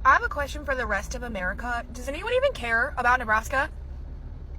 I have a question for the rest of America. Does anyone even care about Nebraska?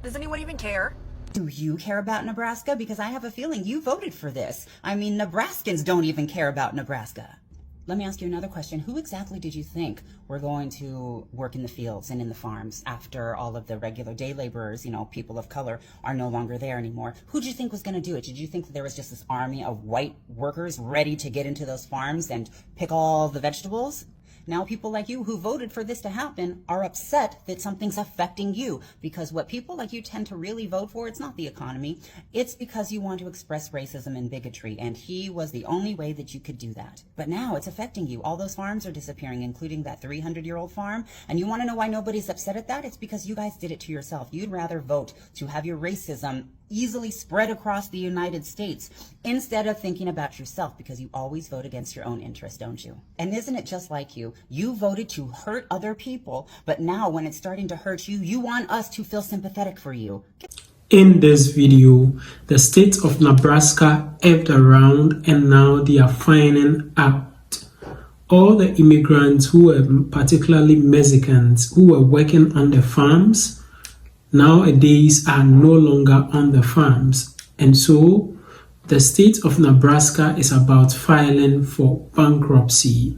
Does anyone even care? Do you care about Nebraska? Because I have a feeling you voted for this. I mean, Nebraskans don't even care about Nebraska. Let me ask you another question. Who exactly did you think were going to work in the fields and in the farms after all of the regular day laborers, people of color, are no longer there anymore? Who did you think was going to do it? Did you think that there was just this army of white workers ready to get into those farms and pick all the vegetables? Now people like you who voted for this to happen are upset that something's affecting you, because what people like you tend to really vote for, it's not the economy. It's because you want to express racism and bigotry, and he was the only way that you could do that. But now it's affecting you. All those farms are disappearing, including that 300-year-old farm. And you want to know why nobody's upset at that? It's because you guys did it to yourself. You'd rather vote to have your racism easily spread across the United States instead of thinking about yourself, because you always vote against your own interest, don't you? And isn't it just like you? You voted to hurt other people, but now when it's starting to hurt you, you want us to feel sympathetic for you. In this video, the state of Nebraska effed around, and now they are finding out. All the immigrants who were particularly Mexicans who were working on the farms nowadays are no longer on the farms. And so the state of Nebraska is about filing for bankruptcy.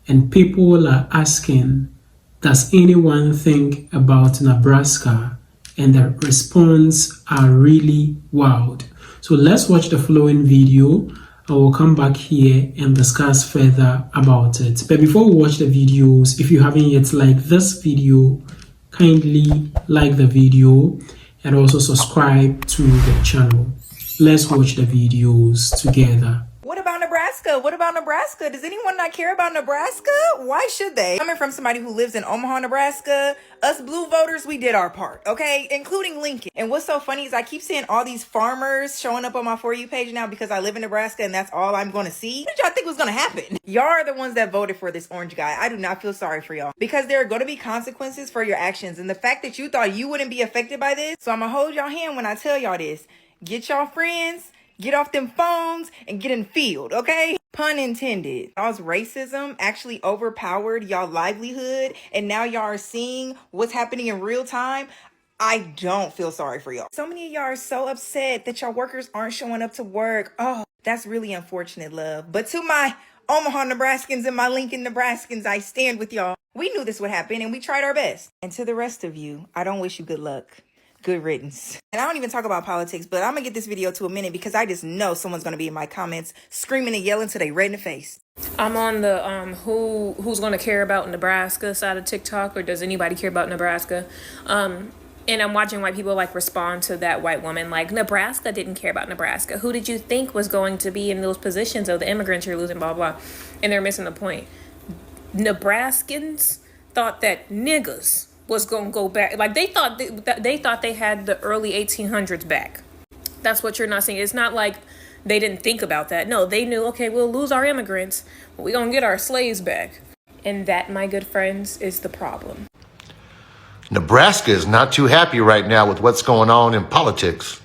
And people are asking, does anyone think about Nebraska? And the response are really wild. So let's watch the following video. I will come back here and discuss further about it. But before we watch the videos, if you haven't yet liked this video, kindly like the video and also subscribe to the channel. Let's watch the videos together. What about Nebraska? What about Nebraska? Does anyone not care about Nebraska? Why should they? Coming from somebody who lives in Omaha, Nebraska, us blue voters, we did our part, okay? Including Lincoln. And what's so funny is I keep seeing all these farmers showing up on my For You page now because I live in Nebraska and that's all I'm going to see. What did y'all think was going to happen? Y'all are the ones that voted for this orange guy. I do not feel sorry for y'all, because there are going to be consequences for your actions. And the fact that you thought you wouldn't be affected by this, so I'm going to hold y'all hand when I tell y'all this. Get y'all friends, get off them phones, and get in the field, okay? Pun intended. Y'all's racism actually overpowered y'all livelihood, and now y'all are seeing what's happening in real time. I don't feel sorry for y'all. So many of y'all are so upset that y'all workers aren't showing up to work. Oh, that's really unfortunate, love. But to my Omaha Nebraskans and my Lincoln Nebraskans, I stand with y'all. We knew this would happen, and we tried our best. And to the rest of you, I don't wish you good luck. Good riddance. And I don't even talk about politics, but I'm gonna get this video to a minute because I just know someone's gonna be in my comments screaming and yelling till they red in the face. I'm on the who's gonna care about Nebraska side of TikTok, or does anybody care about Nebraska? And I'm watching white people respond to that white woman like, Nebraska didn't care about Nebraska. Who did you think was going to be in those positions of the immigrants you're losing, blah blah? And they're missing the point. Nebraskans thought that niggas was gonna go back. Like they thought they had the early 1800s back. That's what you're not seeing. It's not like they didn't think about that. No, they knew, okay, we'll lose our immigrants, but we're gonna get our slaves back. And that, my good friends, is the problem. Nebraska is not too happy right now with what's going on in politics.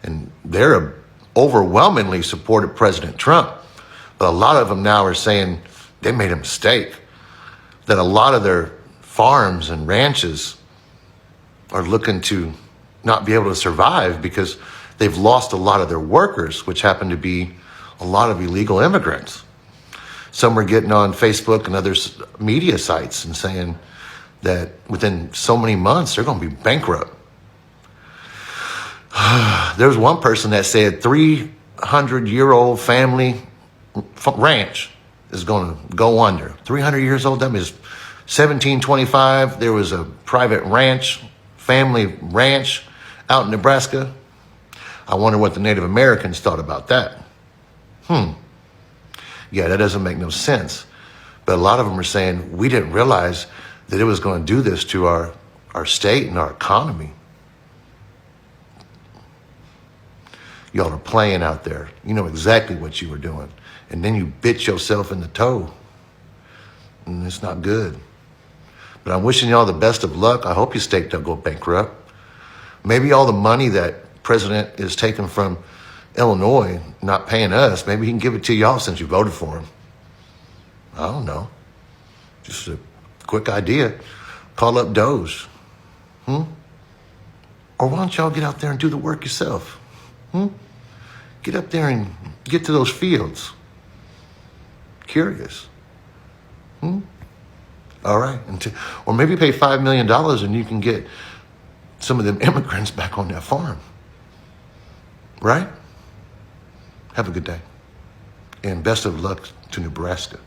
And they're overwhelmingly supported President Trump. But a lot of them now are saying they made a mistake, that a lot of their farms and ranches are looking to not be able to survive because they've lost a lot of their workers, which happen to be a lot of illegal immigrants. Some are getting on Facebook and other media sites and saying that within so many months, they're going to be bankrupt. There's one person that said 300-year-old family ranch is going to go under. 300 years old, that means 1725, there was a private ranch, family ranch out in Nebraska. I wonder what the Native Americans thought about that. Yeah, that doesn't make no sense. But a lot of them are saying, we didn't realize that it was going to do this to our state and our economy. Y'all are playing out there. You know exactly what you were doing. And then you bit yourself in the toe. And it's not good. But I'm wishing y'all the best of luck. I hope your state don't go bankrupt. Maybe all the money that President is taking from Illinois, not paying us, maybe he can give it to y'all since you voted for him. I don't know. Just a Quick idea. Call up Doge. Or why don't y'all get out there and do the work yourself? Get up there and get to those fields. Curious. All right. Or maybe pay $5 million and you can get some of them immigrants back on that farm. Right? Have a good day. And best of luck to Nebraska.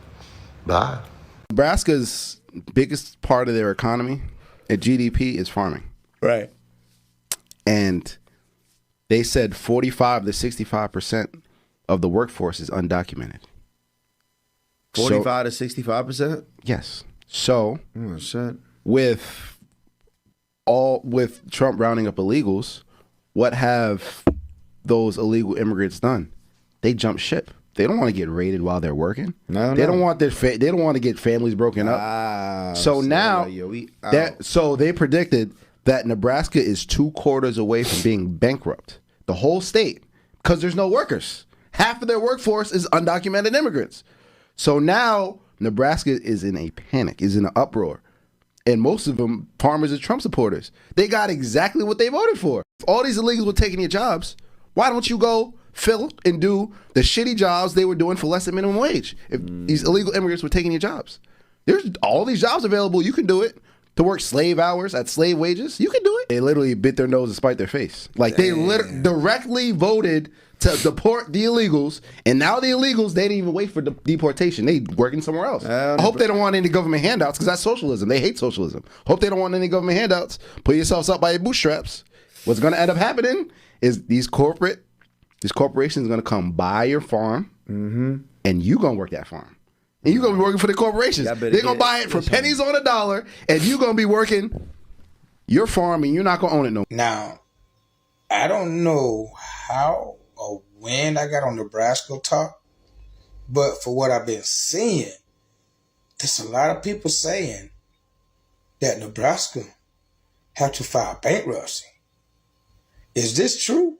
Bye. Nebraska's biggest part of their economy at GDP is farming. Right. And they said 45 to 65% of the workforce is undocumented. 45 to 65%? Yes. So Oh, shit. with Trump rounding up illegals, what have those illegal immigrants done? They jump ship. They don't want to get raided while they're working. They don't want they don't want to get families broken up. So now so they predicted that Nebraska is 2/4 away from being bankrupt. The whole state, because there's no workers. Half of their workforce is undocumented immigrants. So now Nebraska is in a panic, is in an uproar. And most of them, farmers are Trump supporters. They got exactly what they voted for. If all these illegals were taking your jobs, why don't you go fill and do the shitty jobs they were doing for less than minimum wage? If these illegal immigrants were taking your jobs. There's all these jobs available. You can do it. To work slave hours at slave wages, you can do it. They literally bit their nose and spite their face. Like they directly voted to deport the illegals, and now the illegals, they didn't even wait for deportation. They working somewhere else. I hope they don't want any government handouts, because that's socialism. They hate socialism. Hope they don't want any government handouts. Put yourselves up by your bootstraps. What's going to end up happening is these corporations are going to come buy your farm, and you going to work that farm. And you're going to be working for the corporations. They're going to buy it for pennies on a dollar, and you're going to be working your farm, and you're not going to own it no more. Now, I don't know how or when I got on Nebraska Talk, but for what I've been seeing, there's a lot of people saying that Nebraska have to file bankruptcy. Is this true?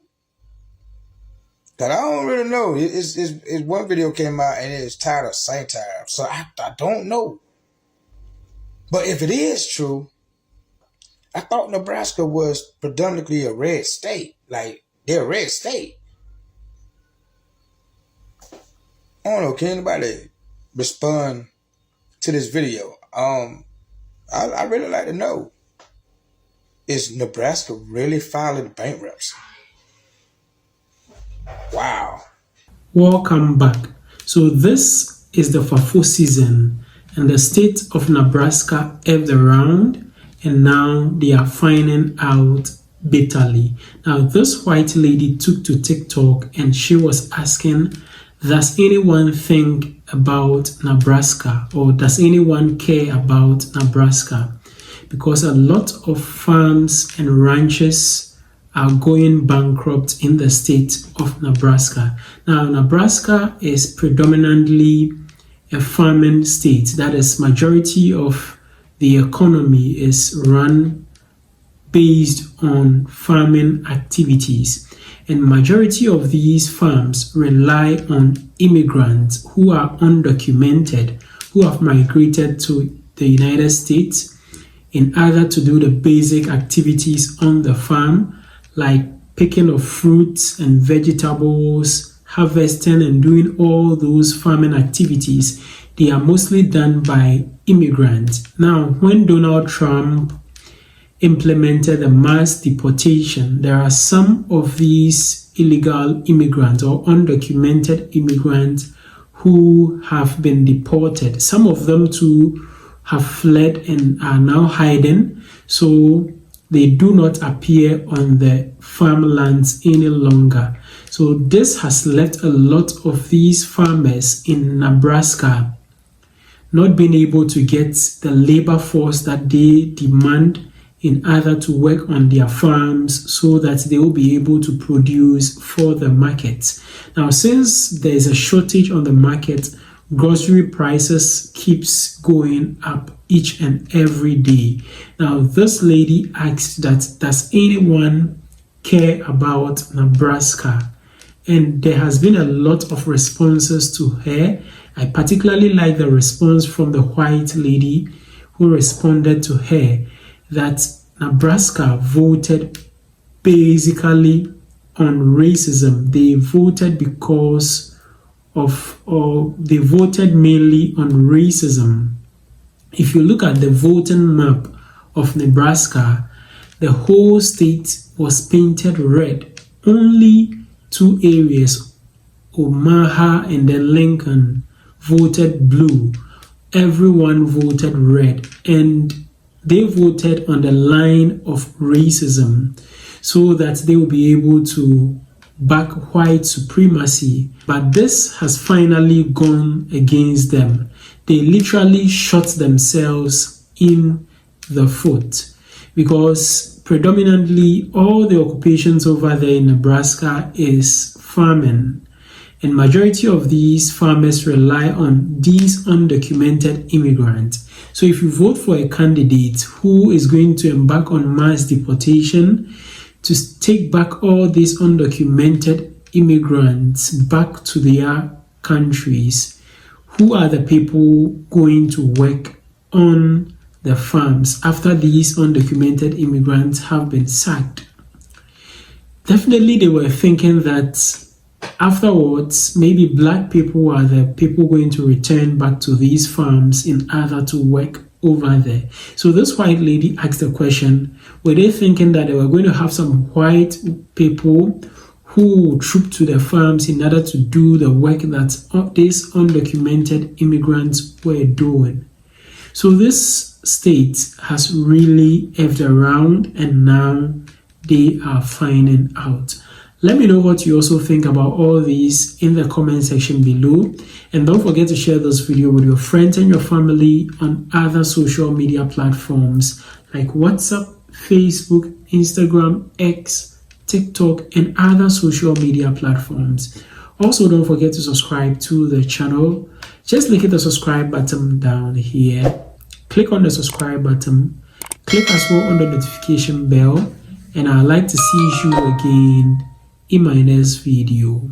That I don't really know. It's one video came out and it's titled Same Time. So I don't know. But if it is true, I thought Nebraska was predominantly a red state. Like, they're a red state. I don't know. Can anybody respond to this video? I really like to know. Is Nebraska really filing bankruptcy? Wow. Welcome back. So this is the FAFO season, and the state of Nebraska have the round, and now they are finding out bitterly. Now this white lady took to TikTok and she was asking, does anyone think about Nebraska, or does anyone care about Nebraska? Because a lot of farms and ranches are going bankrupt in the state of Nebraska. Now, Nebraska is predominantly a farming state. That is, majority of the economy is run based on farming activities. And majority of these farms rely on immigrants who are undocumented, who have migrated to the United States in order to do the basic activities on the farm, like picking of fruits and vegetables, harvesting and doing all those farming activities. They are mostly done by immigrants. Now, when Donald Trump implemented the mass deportation, there are some of these illegal immigrants or undocumented immigrants who have been deported. Some of them too have fled and are now hiding. So they do not appear on the farmlands any longer. So this has left a lot of these farmers in Nebraska not being able to get the labor force that they demand in order to work on their farms so that they will be able to produce for the market. Now, since there is a shortage on the market, grocery prices keeps going up each and every day. Now, this lady asked that, does anyone care about Nebraska? And there has been a lot of responses to her. I particularly like the response from the white lady who responded to her that Nebraska voted basically on racism. They voted because of, or they voted mainly on racism. If you look at the voting map of Nebraska, the whole state was painted red. Only 2 areas, Omaha and then Lincoln, voted blue. Everyone voted red, and they voted on the line of racism so that they will be able to back white supremacy. But this has finally gone against them. They literally shot themselves in the foot, because predominantly all the occupations over there in Nebraska is farming, and majority of these farmers rely on these undocumented immigrants. So if you vote for a candidate who is going to embark on mass deportation to take back all these undocumented immigrants back to their countries, who are the people going to work on the farms after these undocumented immigrants have been sacked? Definitely they were thinking that afterwards, maybe black people are the people going to return back to these farms in order to work over there. So this white lady asked the question, were they thinking that they were going to have some white people who would troop to the farms in order to do the work that these undocumented immigrants were doing? So this state has really effed around, and now they are finding out. Let me know what you also think about all these in the comment section below, and don't forget to share this video with your friends and your family on other social media platforms like WhatsApp, Facebook, Instagram, X, TikTok, and other social media platforms. Also, don't forget to subscribe to the channel. Just click the subscribe button down here. Click on the subscribe button. Click as well on the notification bell. And I'd like to see you again in my next video.